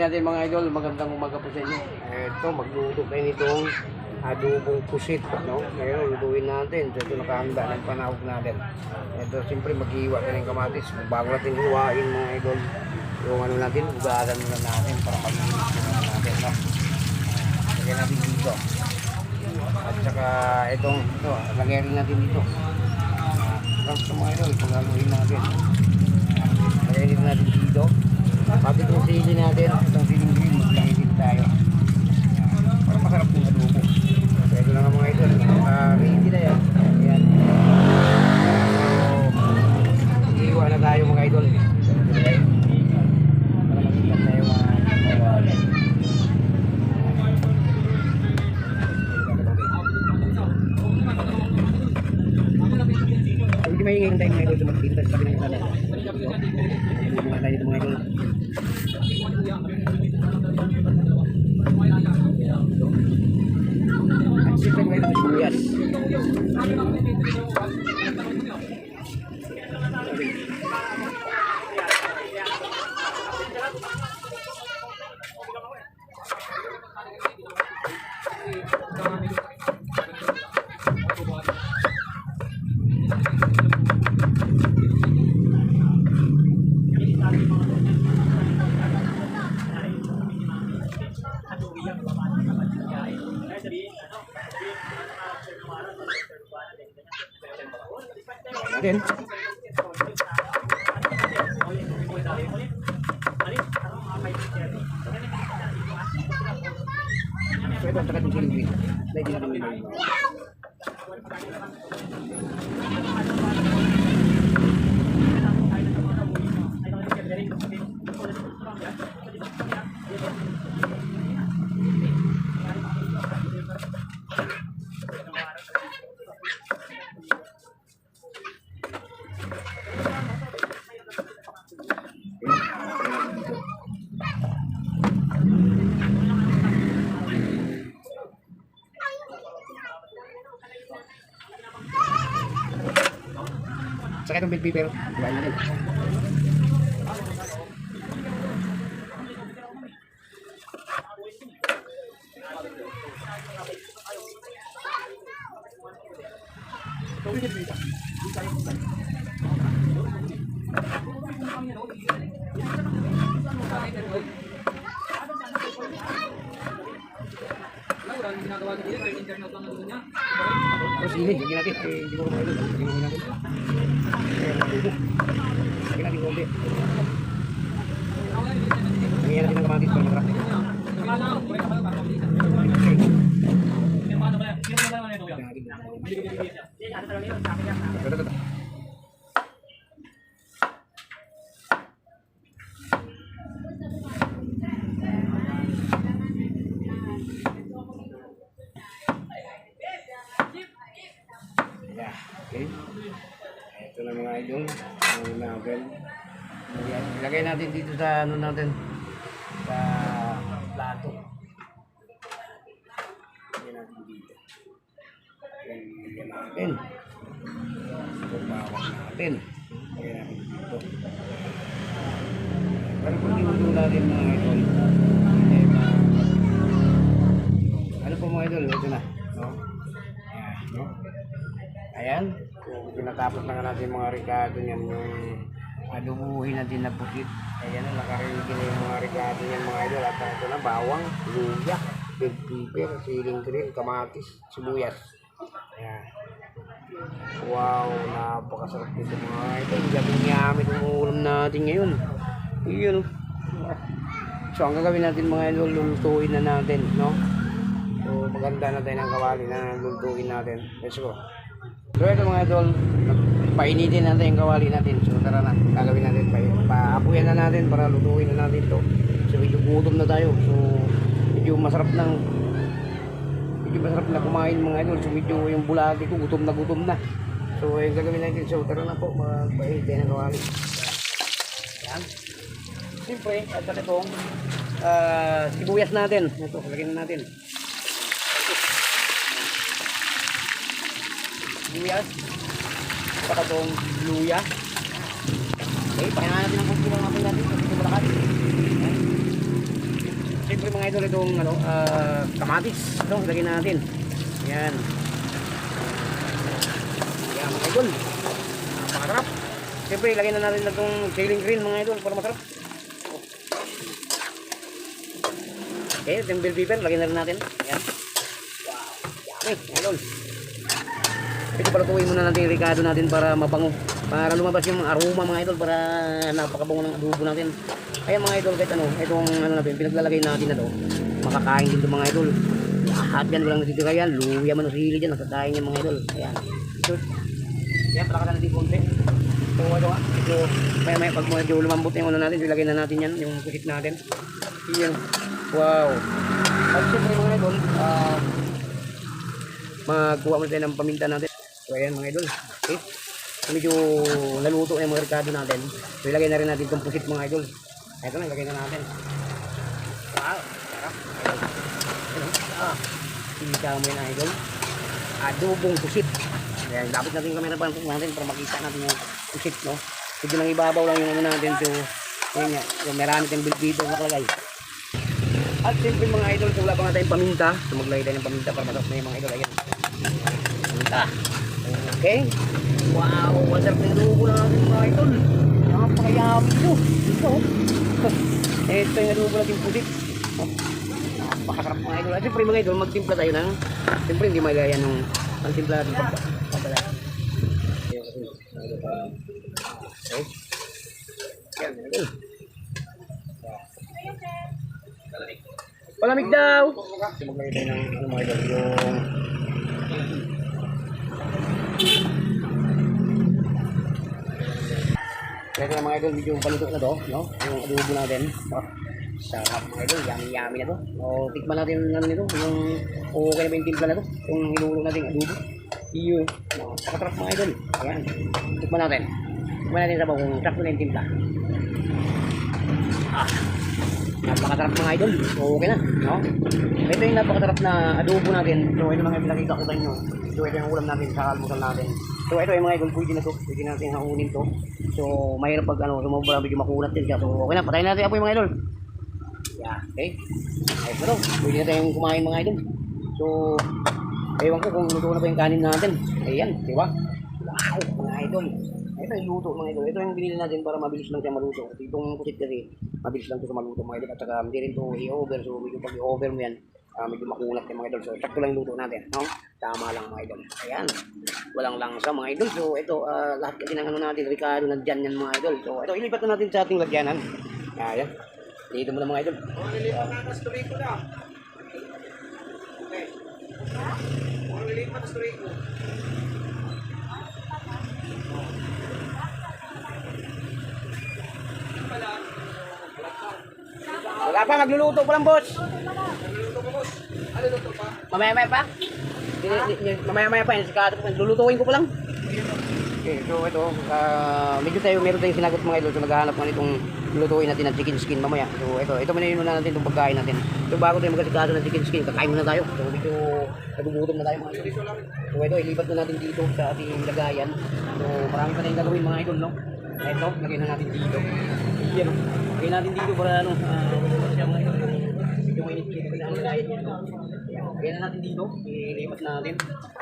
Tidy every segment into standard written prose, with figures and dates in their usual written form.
natin mga idol, magandang umaga po sa inyo. Ito, magluto tayo nitong adobong pusit, no? Ngayon, lutuin natin. So, ito nakahanda ng panahog natin. Ito, siyempre, mag-iiwa tayo ng kamatis. Bago natin huwain mga idol, yung ano natin, ugaran muna natin para pag-iinis natin, no? Lagyan natin dito. At saka, ito, lagyan rin natin dito. Ito mga idol, pag-aluin natin. Lagyan din natin dito. Pati itong sili natin, itong siling green, maglagay din tayo. Para masarap yung adobo. So, ito lang mga idol. Ready na yan. Ayan. So, iiwa na tayo mga idol. Okay. Para mag-ikat na yung mga hindi maingay tayo mga idol sa mag-pintas sabi ng sana. Mga tayo dito mga idol. At siyempre mga idol sibuyas. Natin. So ito, saka itong siling green. Lagi natin yung green. Saka itong bell pepper, iwain natin. Terus ini, lagi natin, hindi ko kumain doon, hindi ko kumain natin. Lagi natin konti. Lagyan natin ng kamatis para masarap. Okay. Ito na mga idol, ang navel. Ilagay natin dito sa ano natin, sa plato. Ilagay natin dito. Ilagay natin. Ito bawang natin. Ilagay natin dito. Pero kung dinulo natin mga idol, ano po mga idol, ito na. No? Ayan, no? Ayan, kung pinatapos na natin mga ricado niyan, yung adubuhin natin na pusit. Ayan, nakariligi na yung mga ricado niyan mga idol. At ito na, bawang, luya, bell pepper, siling green, kamatis, sibuyas. Ayan. Wow, napakasarap dito mga idol. Yummy itong ulam natin ngayon. Ayan. So, ang gagawin natin mga idol, lulutuin na natin, no? So, maganda na tayo ng kawali na lulutuin natin. Let's go. So ito mga idol, painitin natin yung kawali natin. So tara na, gagawin natin, paapuyan na natin para lutuin na natin to. So medyo gutom na tayo. So medyo masarap na kumain mga idol. So medyo yung bulati ko gutom na. So yung gagawin natin, so tara na po, magpainitin ng kawali. Yan. Siyempre, at saka itong sibuyas natin. Ito, lagyan na natin. Sibuyas, saka itong luya. Okay, pahinga natin ang konti lang natin kasi ito malakas. siyempre mga idol, itong ano, kamatis. Ito, ilagay natin. Yan. Yan mga idol. Napakasarap. Siyempre, ilagay na natin itong ceiling green mga idol para masarap. Okay, itong bell pepper, lagyan na rin natin. Yan. Wow. Yummy, mga idol. Ito palutuin muna natin yung ricado natin para mabango. Para lumabas yung aroma mga idol, para napakabango ng adobo natin. Ayan mga idol, kahit ano, itong ano natin, pinaglalagay natin na to, makakain din ito mga idol. Lahat yan, walang natitira yan. Luya man o sili dyan, nakakain yan mga idol. Ayan. Ito. Ayan, palakasan natin konti. Ito, maya pag medyo lumambot na yung ano natin, ilagay na natin yan, yung kusit natin. Ayan. Wow. At siyempre mga idol, magkuha mo tayo ng paminta natin. So ayan mga idol. Okay. Medyo naluto na yung mga ricado natin. So ilagay na rin natin itong pusit mga idol. Ito na, ilagay na natin. Wow. Sarap. Kita mo yun idol. Adobong pusit. Ayan, dapat natin yung camera natin para makita natin yung pusit, no? Medyo nang ibabaw lang yung ano natin. So, yun nga. Yung marami tayong bilbito nakalagay. At simple mga idol, kung wala pa nga tayong paminta, so maglagay tayo ng paminta para masarap na yung mga idol. Ayan. Paminta. Okay. Wow, masarap yung adobo na natin mga idol. Napakayami ito. Ito. Ito yung adobo natin pusit. Napakasarap mga idol. At siyempre mga idol, magtimpla tayo ng, siyempre hindi magaya nung ang timpla natin pagpapala. Okay. Yan, idol. Palamig daw. Maglagay tayo ng mga idol yung kaya ito mga idol, medyo paluto na to, no? Yung adobo natin. Sarap mga idol, yummy na to. O, tikman natin ano nito, yung okay na ba yung timpla na to? Yung hinulo natin adobo. Iyo, napakasarap mga idol. Ayan, tikman natin. Tikman natin sa kung sakto na yung timpla. Napakasarap mga idol. Okay na, no? Ito yung napakasarap na adobo natin. So ito lang yung pinakita ko sa inyo. So ito yung ulam natin sa almusal natin. So ito yung mga idol, pwede na to. Pwede natin haunin to. So mahirap pag ano, sumobra medyo makulat din siya. So okay na, patayin natin apoy mga idol. Yeah, okay. Ayos na to. Pwede na tayong kumain mga idol. So ewan ko kung luto na pa yung kanin natin. Ayan, di ba? Wow, mga idol. Ito yung luto mga idol. Ito yung binili natin para mabilis lang siya maluto. Kasi itong pusit kasi mabilis lang ito sa maluto mga idol. At saka hindi rin ito i-over. So medyo pag i-over mo yan, medyo makunat yung mga idol. So sakto lang luto natin. No? Tama lang mga idol. Ayan. Walang langsa mga idol. So ito, lahat kasi ng ano natin, ricado nandyan yan mga idol. So ito, ilipat na natin sa ating lagyanan. Ayan. Dito mo na mga idol. Lilipat na sa turiko na. Okay. Lilipat na sa turiko. Wala pa, magluluto pa lang, boss. Magluluto pa, boss. Ano luto pa? Mamaya-maya pa? Mamaya-maya pa, lulutuin ko pa lang. Okay, so ito, meron tayong sinagot mga idol. So naghahanap nga nitong lulutuin natin ng chicken skin mamaya. So ito muna natin itong pagkain natin. So bago tayo magkasikaso ng chicken skin, kakain muna tayo. So medyo nagugutom na tayo mga idol. So ito, ilipat na natin dito sa ating lagayan. So marami pa tayong gagawin mga idol, no? Ito, lagay na natin dito. Yan, lagay natin dito para ano, siya mga idol, yung mainit-init pa ang lagayan niya, no? Lagay na natin dito, ilipat natin.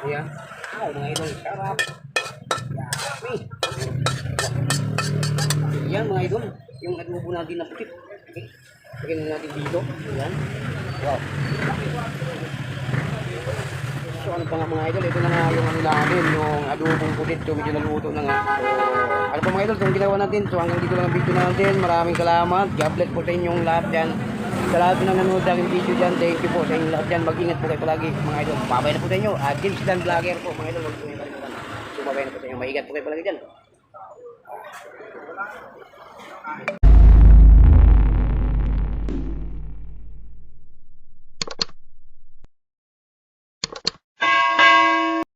Ayan, mga idol, sarap. Yan mga idol, yung adobo natin na pusit. Okay. Lagyan na natin dito. Ayan. Wow. So ano pa nga mga idol, ito na nga yung ano namin, yung adobong pusit. So medyo naluto na nga. So ano pa mga idol, itong ginawa natin. So hanggang dito lang ang video natin. Maraming salamat. God bless po sa inyong lahat dyan. Sa lahat na nanonood sa aking video dyan, thank you po sa inyong lahat dyan. Mag-ingat po kayo palagi mga idol. Babay na po sa inyo. James Dan Vlogger po mga idol. Sumabay na po sa inyo. Maigat po kayo palagi dyan.